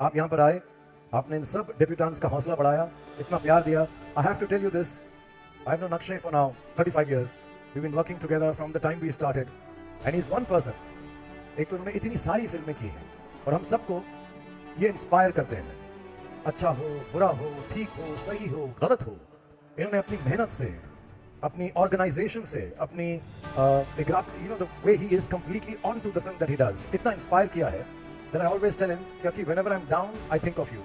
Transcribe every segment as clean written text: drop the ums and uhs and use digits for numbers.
आप यहाँ पर आए, आपने इन सब डेब्यूटेंट्स का हौसला बढ़ाया, इतना प्यार दिया. I have to tell you this. I have known Akshay for now 35 years. We've been working together from the time we started. And he's one person. एक तो उन्होंने इतनी सारी फिल्में की हैं और हम सबको ये इंस्पायर करते हैं. अच्छा हो, बुरा हो, ठीक हो, सही हो, गलत हो, इन्होंने अपनी मेहनत से, अपनी ऑर्गेनाइजेशन से, अपनी the way he is completely on to the film that he does, इतना इंस्पायर किया है that I always tell him कि Aki, whenever I'm down, I think of you.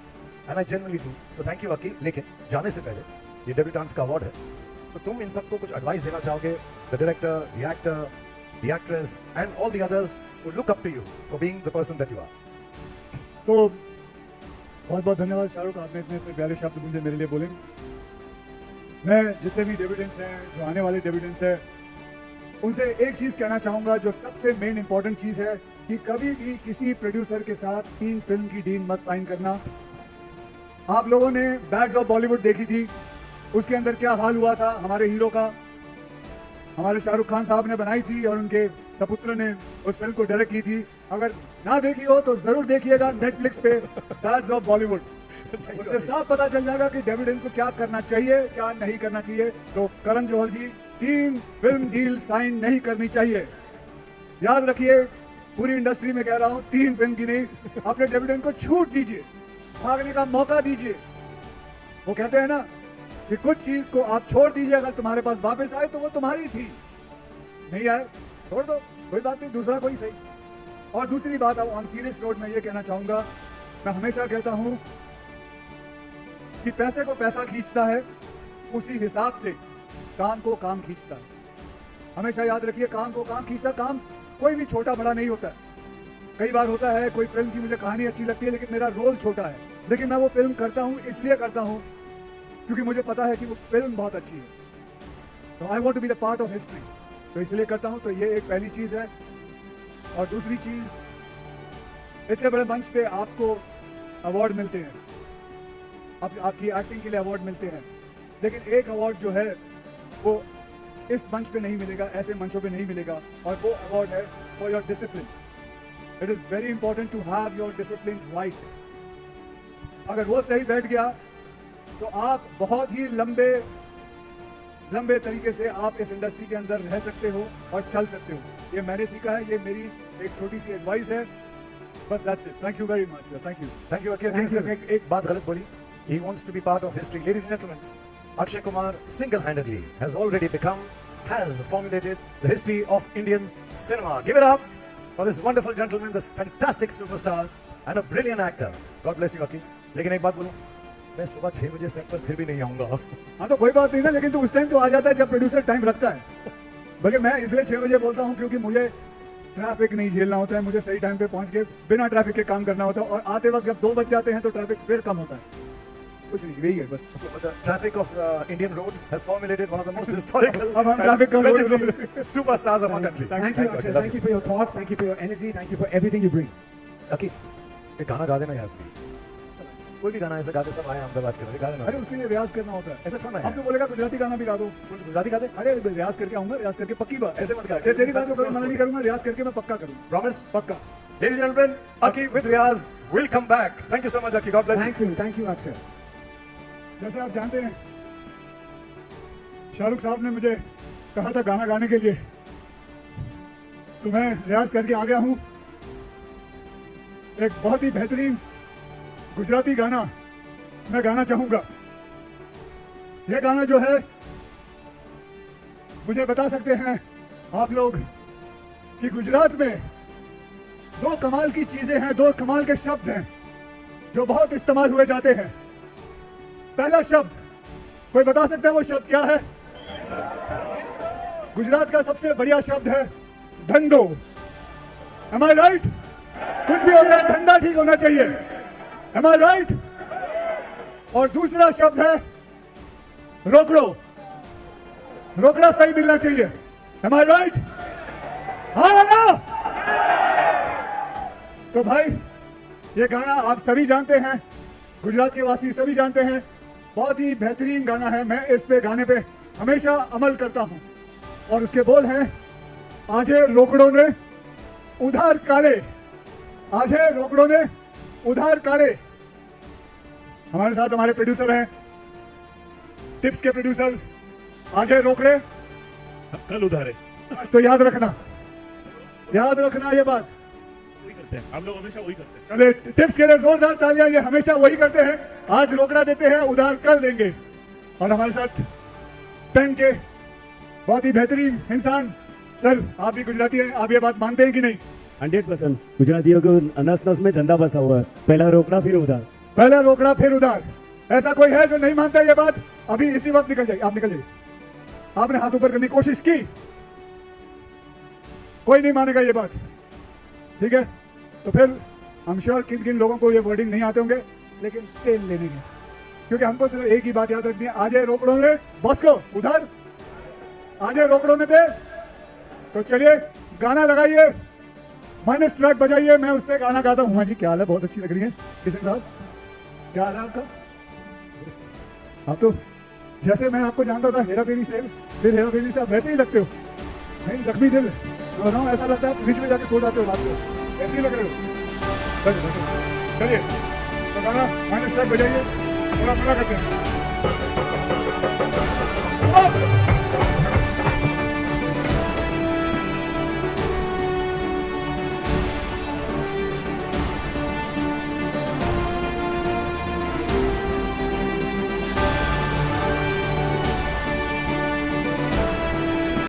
And I genuinely do. So thank you, Aki. लेकिन जाने से पहले ये debutantes का अवार्ड है, तो तुम इन सबको कुछ एडवाइस देना चाहोगे? The director, the actor, the actress, and all the others who look up to you for being the person that you are. तो बहुत बहुत धन्यवाद शाहरुख, आपने इतने इतने प्यारे शब्द मुझे मेरे लिए बोले. मैं जितने भी डेब्यूटेंट्स हैं, जो आने वाले डेब्यूटेंट्स हैं, उनसे एक चीज़ कहना चाहूँगा जो सबसे मेन इंपॉर्टेंट चीज़ है कि कभी भी किसी प्रोड्यूसर के साथ 3 फिल्म की डील मत साइन करना. आप लोगों ने बैड्स ऑफ बॉलीवुड देखी थी, उसके अंदर क्या हाल हुआ था हमारे हीरो का. हमारे शाहरुख खान साहब ने बनाई थी और उनके सपुत्र ने उस फिल्म को डायरेक्ट की थी. अगर ना देखी हो तो जरूर देखिएगा नेटफ्लिक्स पे बैड्स ऑफ बॉलीवुड. उससे साफ पता चल जाएगा कि डेब्यूटेंट को क्या करना चाहिए, क्या नहीं करना चाहिए. तो करण जौहर जी, 3 फिल्म डील साइन नहीं करनी चाहिए. याद रखिए, पूरी इंडस्ट्री में कह रहा हूँ, 3 फिल्म की नहीं. अपने डेब्यूटेंट को छूट दीजिए, भागने का मौका दीजिए. वो कहते हैं ना कि कुछ चीज को आप छोड़ दीजिए, अगर तुम्हारे पास वापस आए तो वो तुम्हारी थी, नहीं आए छोड़ दो, कोई बात नहीं, दूसरा कोई सही. और दूसरी बात, अब ऑन सीरियस नोट में ये कहना चाहूंगा, मैं हमेशा कहता हूं कि पैसे को पैसा खींचता है, उसी हिसाब से काम को काम खींचता है. हमेशा याद रखिए, काम को काम खींचता. काम कोई भी छोटा बड़ा नहीं होता. कई बार होता है कोई फिल्म की मुझे कहानी अच्छी लगती है लेकिन मेरा रोल छोटा है, लेकिन मैं वो फिल्म करता हूं इसलिए करता हूं क्योंकि मुझे पता है कि वो फिल्म बहुत अच्छी है. तो I want to be the part of history, तो इसलिए करता हूं. तो ये एक पहली चीज है. और दूसरी चीज, इतने बड़े मंच पे आपको अवार्ड मिलते हैं, आपकी एक्टिंग के लिए अवार्ड मिलते हैं, लेकिन एक अवार्ड जो है वो इस मंच पे नहीं मिलेगा, ऐसे मंचों पे नहीं मिलेगा, और वो अवार्ड है for your discipline. It is very important to have your discipline right. अगर वो सही बैठ गया तो आप बहुत ही लंबे तरीके से आप इस इंडस्ट्री के अंदर रह सकते हो और चल सकते हो. ये मैंने सीखा है, ये मेरी एक छोटी सी एडवाइस है, बस. That's it. Thank you very much. Thank you. Thank you, Aki. एक बात गलत बोली. He wants to be part of history. Ladies and gentlemen, Akshay Kumar single-handedly has formulated the history of Indian cinema. Give it up for this wonderful gentleman, this fantastic superstar and a brilliant actor. God bless you, Aki. लेकिन एक बात बोलूं, मैं सुबह 6 बजे set पर फिर भी नहीं आऊंगा. हाँ तो कोई बात नहीं ना, लेकिन तो उस टाइम तो आ जाता है जब प्रोड्यूसर टाइम रखता है. बल्कि मैं इसलिए 6 बजे बोलता हूँ क्योंकि मुझे ट्रैफिक नहीं झेलना होता है, मुझे सही टाइम पे पहुंच के बिना ट्रैफिक के काम करना होता है. और आते वक्त जब 2 बज जाते हैं तो ट्रैफिक फिर कम होता है. कुछ नहीं, यही है बस. The traffic of Indian roads has formulated one of the most historical अब हम ट्रैफिक का legendary superstars of our country. Thank you, Akshay. Thank you for your thoughts. Thank you for your energy. Thank you for everything you bring. Aki, एक गाना गा देना यार please. कोई भी गाना ऐसा गा दे, सब आए अहमदाबाद के अंदर, गा देना. अरे उसके लिए रियाज करना होता है. ऐसा थोड़ा है. अब तो बोलेगा गुजराती गाना भी गा दो. कुछ गुजराती गा दे. अरे रियाज करके आऊंगा, रियाज करके पक्की बात. ऐसे मत गा. तेरी बात को कभी मना नहीं करूंगा, रियाज करके मैं पक्का करूंगा. Promise? पक्का. Ladies and gentlemen, Aki with Riaz will come back. Thank you so much, Aki. God bless you. Thank you, Akshay. जैसे आप जानते हैं, शाहरुख साहब ने मुझे कहा था गाना गाने के लिए, तो मैं रियाज करके आ गया हूं. एक बहुत ही बेहतरीन गुजराती गाना मैं गाना चाहूंगा. यह गाना जो है, मुझे बता सकते हैं आप लोग कि गुजरात में 2 कमाल की चीजें हैं, 2 कमाल के शब्द हैं जो बहुत इस्तेमाल हुए जाते हैं. पहला शब्द, कोई बता सकता है वो शब्द क्या है? गुजरात का सबसे बढ़िया शब्द है धंधो. Am I right? कुछ भी हो जाए, धंधा ठीक होना चाहिए. Am I right? और दूसरा शब्द है रोकड़ो. रोकड़ा सही मिलना चाहिए. Am I right? हाँ या ना? तो भाई, ये गाना आप सभी जानते हैं, गुजरात के वासी सभी जानते हैं. बहुत ही बेहतरीन गाना है. मैं इस पे गाने पे हमेशा अमल करता हूं. और उसके बोल हैं, आजे रोकड़ों ने उधार काले, आजे रोकड़ों ने उधार काले। हमारे साथ हमारे प्रोड्यूसर हैं, टिप्स के प्रोड्यूसर अजय रोकड़े। कल उधार है, आज तो याद रखना ये बात। वही करते हैं हम लोग, हमेशा वही करते हैं। चले टिप्स के लिए जोरदार तालियां, ये हमेशा वही करते हैं। आज रोकड़ा देते हैं, उधार कल देंगे। और हमारे साथ पेन के बहुत ही बेहतरीन इंसान सर, आप भी गुजराती हैं, आप ये बात मानते हैं कि नहीं? 100% गुजरातियों को नस नस में धंधा बसा हुआ है, पहला रोकड़ा फिर उधार। पहला रोकड़ा फिर उधार। ऐसा कोई है जो नहीं मानता ये बात? अभी इसी वक्त निकल जाइए, आप निकल जाइए। आपने हाथ ऊपर करने की कोशिश की, कोई नहीं मानेगा ये बात, ठीक है? तो फिर आई एम श्योर किन किन लोगों को ये वर्डिंग नहीं आते होंगे, लेकिन तेल लेने के, क्योंकि हमको सिर्फ एक ही बात याद रखनी है, आजय रोकड़ों ने बॉस को उधार, आजय रोकड़ों ने दे। तो चलिए गाना लगाइए, माइनस ट्रैक बजाइए, मैं उस पर गाना गाता हूँ। हुमा जी क्या हाल है, बहुत अच्छी लग रही है। किशन साहब क्या हाल है आपका? आप तो जैसे मैं आपको जानता था हेरा फेरी से, फिर हेरा फेरी से आप वैसे ही लगते हो। नहीं, जख्मी दिल मैं बताऊँ, ऐसा लगता है आप फ्रिज में जाके सो जाते हो रात को, ऐसे ही लग रहे हो। चलिए तो गाना माइनस ट्रैक बजाइए, थोड़ा मजा करते हैं।